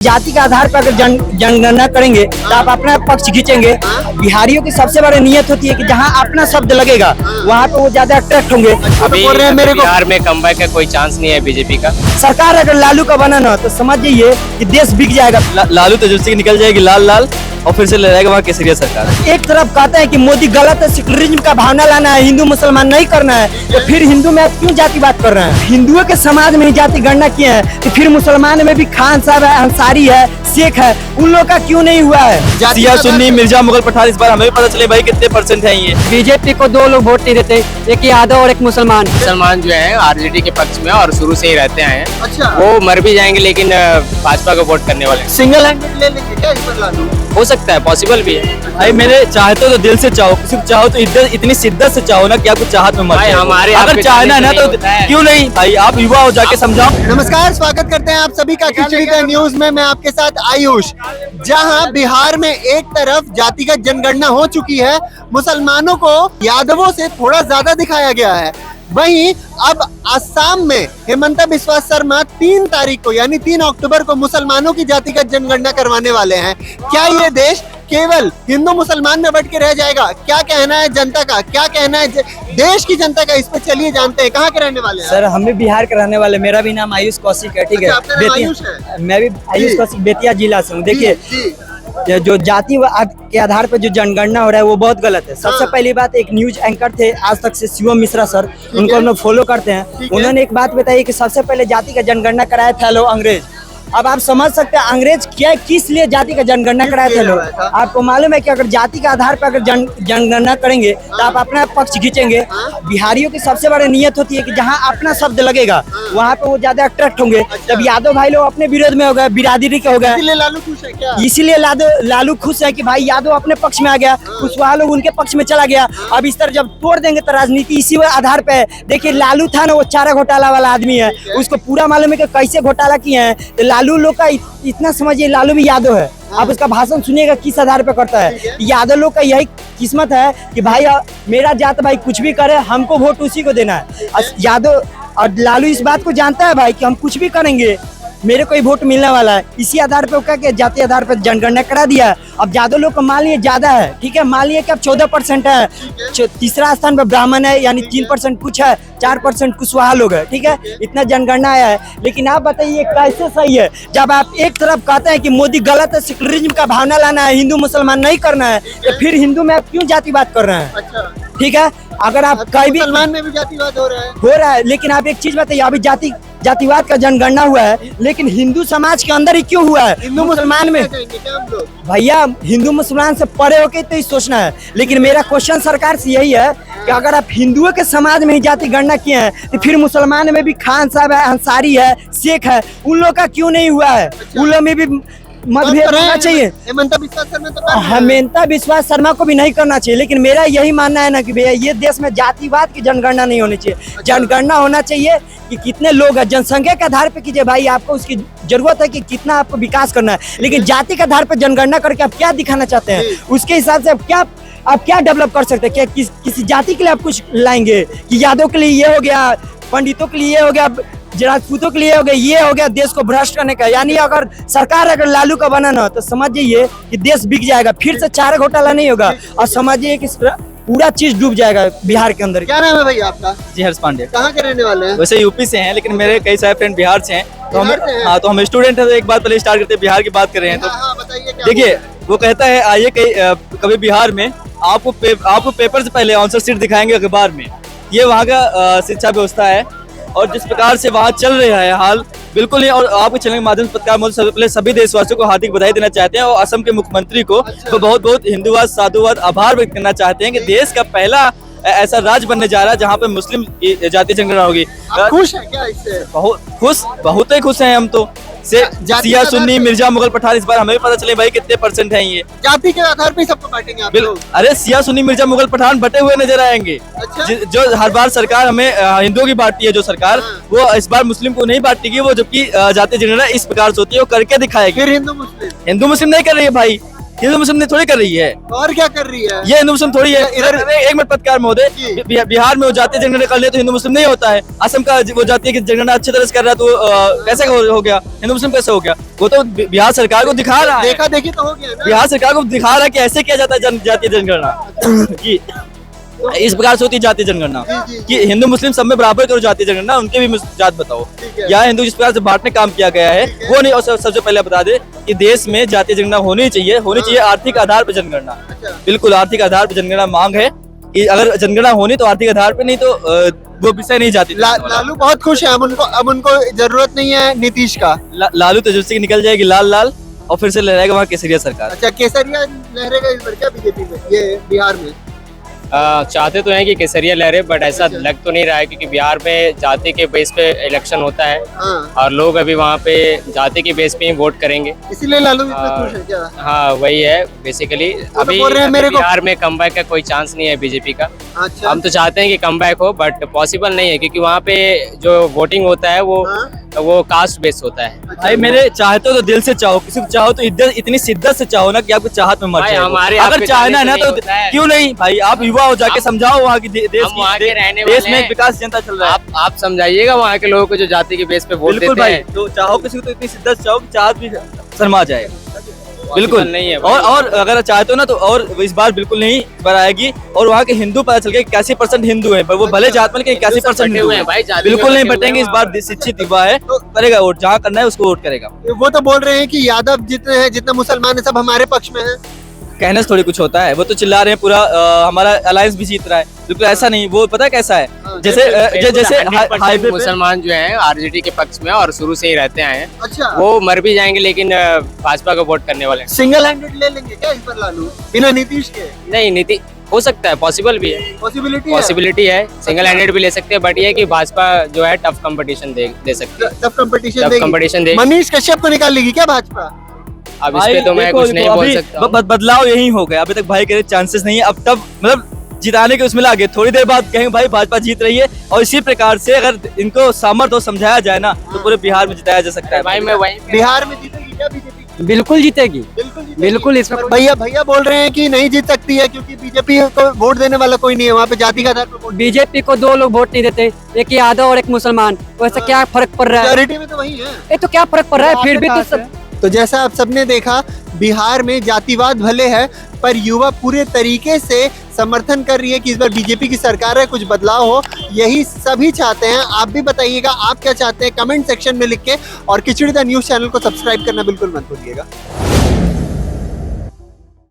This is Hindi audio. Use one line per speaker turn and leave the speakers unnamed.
जाति के आधार पर अगर जनगणना करेंगे तो आप अपना पक्ष खींचेंगे। बिहारियों की सबसे बड़ी नियत होती है कि जहाँ अपना शब्द लगेगा वहाँ पे वो ज्यादा अट्रैक्ट होंगे।
अभी मेरे को बिहार में कमबैक का कोई चांस नहीं है बीजेपी का।
सरकार अगर लालू का बना ना तो समझ जाइए कि देश बिक जाएगा।
लालू तेजस्वी निकल जाएगी लाल लाल और फिर से ले जाएगा वहाँ केसरिया सरकार।
एक तरफ कहते हैं कि मोदी गलत है, सेक्युलरिज्म का भावना लाना है, हिंदू मुसलमान नहीं करना है, तो फिर हिंदू में क्यों जातिवाद कर रहे हैं? हिंदुओं के समाज में ही जाति गणना किए हैं तो फिर मुसलमान में भी खान साहब है, अंसारी है, शेख है, उन लोग का क्यों नहीं हुआ है?
सिया सुन्नी मिर्जा मुगल पठान इस बार हमें भी पता चले भाई कितने परसेंट है ये।
बीजेपी को दो लोग वोट नहीं देते, एक यादव और एक मुसलमान।
मुसलमान जो है आरजेडी के पक्ष में और शुरू से ही रहते हैं।
अच्छा,
वो मर भी जाएंगे लेकिन भाजपा को वोट करने वाले।
सिंगल हैंडेड ले लेंगे क्या इस पर लालू?
हो सकता है, पॉसिबल भी है।
भाई मेरे चाहते हो तो दिल से चाहो, किसी को चाहो तो इतनी शिद्दत से चाहो ना कि आपको चाहत में मत
भाई
जाए।
हमारे
अगर चाहना है ना तो क्यों नहीं भाई, आप युवा हो जाके समझाओ।
नमस्कार, स्वागत करते हैं आप सभी का खिचड़ी का न्यूज में। मैं आपके साथ आयुष। जहां बिहार में एक तरफ जातिगत जनगणना हो चुकी है, मुसलमानों को यादवों से थोड़ा ज्यादा दिखाया गया है, वहीं अब असम में हिमंता बिस्वा शर्मा 3 तारीख को यानी 3 अक्टूबर को मुसलमानों की जातिगत जनगणना करवाने वाले हैं। क्या ये देश केवल हिंदू मुसलमान में बट के रह जाएगा? क्या कहना है जनता का, क्या कहना है देश की जनता का, इस पर चलिए जानते हैं। कहाँ के रहने वाले हैं
सर? हम भी बिहार के रहने वाले। मेरा भी नाम आयुष कौशिक है, ठीक है?
अच्छा, आपका नाम आयुष है?
मैं भी आयुष कौशिक बेतिया जिला से हूँ। देखिए, जो जाति के आधार पर जो जनगणना हो रहा है वो बहुत गलत है। सबसे पहली बात, एक न्यूज एंकर थे आज तक से, शिवम मिश्रा सर, उनको हम लोग फॉलो करते हैं। उन्होंने एक बात बताई कि सबसे पहले जाति का जनगणना कराया था लोग अंग्रेज। अब आप समझ सकते हैं अंग्रेज क्या किस लिए जाति का जनगणना कराए थे लोग। आपको मालूम है कि अगर जाति के आधार पर अगर जनगणना करेंगे तो आप अपना पक्ष खींचेंगे। बिहारियों की सबसे बड़ी नियत होती है कि जहाँ अपना शब्द लगेगा वहाँ पे वो ज्यादा अट्रैक्ट होंगे। तब यादव भाई लोग अपने विरोध में हो गए, बिरादरी के हो गए।
इसीलिए लालू खुश है क्या?
इसीलिए लालू खुश है कि भाई यादव अपने पक्ष में आ गया, कुशवाहा लोग उनके पक्ष में चला गया। अब इस तरह जब तोड़ देंगे तो राजनीति इसी आधार पे। देखिए, लालू था ना, वो चारा घोटाला वाला आदमी है, उसको पूरा मालूम है कि कैसे घोटाला किए हैं। तो लालू लोग का इतना समझिए, लालू भी यादव है। आप उसका भाषण सुनिएगा किस आधार पे करता है। यादव लोग का यही किस्मत है कि भाई मेरा जात भाई कुछ भी करे, हमको वोट उसी को देना है। यादव और लालू इस बात को जानता है भाई कि हम कुछ भी करेंगे मेरे को ही वोट मिलने वाला है। इसी आधार पे क्या कि जाति आधार पर जनगणना करा दिया। अब यादव लोग का मान लिए ज्यादा है, ठीक है? मान लिए कि अब 14% है, तीसरा स्थान पर ब्राह्मण है, यानी 3% कुछ है, 4% कुशवाहा लोग है, ठीक है? इतना जनगणना आया है। लेकिन आप बताइए कैसे सही है जब आप एक तरफ कहते हैं कि मोदी गलत है, सेक्युलरिज्म का भावना लाना है, हिंदू मुसलमान नहीं करना है, तो फिर हिंदू में आप क्यों जातिवाद कर रहे हैं? ठीक है, अगर आप कहीं भी
मुसलमान में भी जातिवाद हो
रहा है, लेकिन आप एक चीज बताइए, अभी जातिवाद का जनगणना हुआ है, लेकिन हिंदू समाज के अंदर ही क्यों हुआ है? हिंदू मुसलमान में भैया, हिंदू मुसलमान से परे होके तो ही सोचना है। लेकिन मेरा क्वेश्चन सरकार से यही है कि अगर आप हिंदुओं के समाज में ही जाति गणना किए हैं तो फिर मुसलमान में भी खान साहब है, अंसारी है, शेख है, उन लोग का क्यों नहीं हुआ है? उन लोग में भी मतभेद होना चाहिए। हिमंता बिस्वा शर्मा को भी नहीं करना चाहिए। लेकिन मेरा यही मानना है ना कि भैया ये देश में जातिवाद की जनगणना नहीं होनी चाहिए। जनगणना होना चाहिए कि कितने लोग हैं, जनसंख्या के आधार पे कीजिए भाई, आपको उसकी जरूरत है कि कितना आपको विकास करना है। लेकिन जाति के आधार पर जनगणना करके आप क्या दिखाना चाहते हैं, उसके हिसाब से आप क्या डेवलप कर सकते हैं? क्या किसी जाति के लिए आप कुछ लाएंगे कि यादव के लिए ये हो गया, पंडितों के लिए ये हो गया, राजपूतों के लिए हो गया, ये हो गया देश को भ्रष्ट करने का? यानी अगर सरकार अगर लालू का बना ना तो समझ जाइए कि देश बिक जाएगा, फिर से चारा घोटाला नहीं होगा और समझिए कि पूरा चीज डूब जाएगा बिहार के अंदर।
क्या नाम है भाई आपका?
जी हर्ष पांडे।
कहाँ के रहने वाले हैं?
वैसे यूपी से हैं लेकिन मेरे कई सारे फ्रेंड बिहार से हैं। तो हम स्टूडेंट हैं, तो एक बात पहले स्टार्ट करते हैं, बिहार की बात कर रहे हैं। तो देखिए, वो कहता है आइए कभी बिहार में आपको पेपर से पहले आंसर शीट दिखाएंगे अखबार में। ये वहाँ का शिक्षा व्यवस्था है और जिस प्रकार से वहाँ चल रहा है हाल, बिल्कुल नहीं। और आपके चैनल के माध्यम से पत्रकार महोदय सबसे पहले सभी देशवासियों को हार्दिक बधाई देना चाहते हैं और असम के मुख्यमंत्री को तो बहुत बहुत हिंदुवाद, साधुवाद, आभार व्यक्त करना चाहते हैं कि देश का पहला ऐसा राज्य बनने जा रहा है जहाँ पे मुस्लिम जाति जनगणना होगी।
खुश है क्या इससे?
बहुत ही खुश हैं हम तो। सिया सुन्नी मिर्जा मुगल पठान इस बार हमें भी पता चले भाई कितने परसेंट हैं ये।
जाति के आधार पे सबको बांटेंगे आप लोग?
अरे सिया सुन्नी मिर्जा मुगल पठान बटे हुए नजर आएंगे। जो हर बार सरकार हमें हिंदुओं की बांटती है, जो सरकार वो इस बार मुस्लिम को नहीं बांटेगी। वो जबकि जाति जनगणना इस प्रकार से होती है, वो करके दिखाएगी।
फिर हिंदू मुस्लिम
नहीं कर रही है भाई। हिंदू मुस्लिम ने थोड़ी कर रही है,
और क्या कर रही है?
ये हिंदू मुस्लिम थोड़ी है।
इधर-
एक मिनट पत्रकार महोदय,
जी।
बिहार में वो जातीय जनगणना कर ले तो हिंदू मुस्लिम नहीं होता है। असम का वो जातीय जनगणना अच्छी तरह से कर रहा है तो कैसे हो गया हिंदू मुस्लिम, कैसे हो गया? वो तो बिहार सरकार को दिखा रहा है,
देखा देखी तो हो गया ना।
बिहार सरकार को दिखा रहा है कि ऐसे किया जाता है जातीय जनगणना कि इस प्रकार से होती है जातीय जनगणना
जी, जी।
कि हिंदू मुस्लिम सब में बराबर करो जातीय जनगणना, उनके भी जात बताओ।
ठीक है।
यहाँ हिंदू जिस प्रकार से बांटने काम किया गया है वो नहीं। और सबसे पहले बता दे कि देश में जातीय जनगणना होनी चाहिए आर्थिक आधार पर जनगणना।
अच्छा।
बिल्कुल आर्थिक आधार पर जनगणना मांग है कि अगर जनगणना होनी तो आर्थिक आधार पर, नहीं तो वो विषय नहीं जाती।
लालू बहुत खुश है, अब उनको जरूरत नहीं है नीतीश का।
लालू तेजस्वी की निकल जाएगी लाल लाल और फिर से लहराएगा वहाँ केसरिया सरकार।
अच्छा, केसरिया लहरेगा इस बार क्या बीजेपी में, ये बिहार में?
चाहते तो हैं कि केसरिया लहरे, बट ऐसा लग तो नहीं रहा है क्योंकि बिहार में जाति के बेस पे इलेक्शन होता है
हाँ,
और लोग अभी वहाँ पे जाति के बेस पे ही वोट करेंगे।
इसीलिए लालू इतना खुश है क्या?
हाँ वही है बेसिकली।
तो
अभी
बोल रहे हैं मेरे को-
बिहार में कमबैक का कोई चांस नहीं है बीजेपी का।
अच्छा।
हम तो चाहते हैं कि कमबैक हो बट पॉसिबल नहीं है क्योंकि वहाँ पे जो वोटिंग होता है वो कास्ट बेस होता है।
भाई मेरे चाहते हो तो दिल से चाहो, किसी को चाहो तो इतनी शिद्दत से चाहो ना कि आपको चाहत में मर
भाई
जाए।
हमारे
अगर
आपके
चाहना है
चाहने
ना
से
तो
नहीं होता है।
क्यों नहीं भाई, आप युवा हो, जाके समझाओ वहाँ की देश
हम वहाँ के रहने
देश
वाले
में
हैं।
एक विकास जनता चल रहा है।
आप समझाइएगा वहाँ के लोगों को जो जाति के बेस पे वोट
बिल्कुल
देते
भाई,
हैं।
तो चाहो किसी को तो इतनी शिद्दत से चाहो कि चाहत भी शर्मा जाए। बिल्कुल
नहीं है
और अगर चाहते हो ना तो और इस बार बिल्कुल नहीं बनाएगी। और वहाँ के हिंदू पता चल गया 81% हिंदू है, वो भले जात में 81%
बटे
हिंदू
हुए
है
हैं भाई, जाति में
बिल्कुल नहीं
बटे हुए
बटेंगे।
हैं
इस बार शिक्षित युवा है तो करेगा वोट, जहाँ करना है उसको वोट करेगा।
वो तो बोल रहे हैं कि यादव जितने हैं, जितने मुसलमान है, सब हमारे पक्ष में है।
कहने से थोड़ी कुछ होता है, वो तो चिल्ला रहे हैं पूरा हमारा अलायंस भी जीत रहा है। बिल्कुल ऐसा नहीं, वो पता है कैसा है, जैसे जैसे
100%
हाईवे पे
मुसलमान जो हैं आरजेडी के पक्ष में और शुरू से ही रहते आए हैं।
अच्छा,
वो मर भी जाएंगे लेकिन भाजपा को वोट करने वाले हैं।
सिंगल हैंडेड ले लेंगे क्या इस पर लालू, बिना नीतीश के?
नहीं नीति हो सकता है, पॉसिबल भी है, पॉसिबिलिटी है। सिंगल हैंडेड भी ले सकते हैं बट ये है कि भाजपा जो है टफ कंपटीशन दे सकती है।
टफ कंपटीशन
टफ कंपटीशन देगी।
मनीष कश्यप को निकाल लेगी क्या भाजपा?
अब इस पे तो मैं कुछ नहीं बोल सकता हूँ।
बदलाव यही हो गया, अभी तक भाई के चांसेस नहीं है। अब तब मतलब जिताने के उसमें आगे थोड़ी देर बाद कहेंगे भाई भाजपा जीत रही है। और इसी प्रकार से अगर इनको सामर्थ्य हो समझाया जाए ना तो पूरे बिहार में जिताया जा सकता है।
भाई मैं वही
बिहार में जीतेगी क्या बीजेपी?
बिल्कुल जीतेगी,
बिल्कुल जीतेगी।
बिल्कुल इसमें
भैया बोल रहे हैं कि नहीं जीत सकती है क्योंकि बीजेपी को वोट देने वाला कोई नहीं है, वहाँ पे जाति का आधार पर वोट।
बीजेपी को 2 लोग वोट नहीं देते, एक यादव और एक मुसलमान, वैसे क्या फर्क पड़ रहा है?
मेजॉरिटी में तो वही है।
ये तो क्या फर्क पड़ रहा है, फिर भी तो सब
तो जैसा आप सबने देखा, बिहार में जातिवाद भले है पर युवा पूरे तरीके से समर्थन कर रही है कि इस बार बीजेपी की सरकार है, कुछ बदलाव हो, यही सभी चाहते हैं। आप भी बताइएगा आप क्या चाहते हैं कमेंट सेक्शन में लिख के, और खिचड़ी द न्यूज़ चैनल को सब्सक्राइब करना बिल्कुल मत भूलिएगा।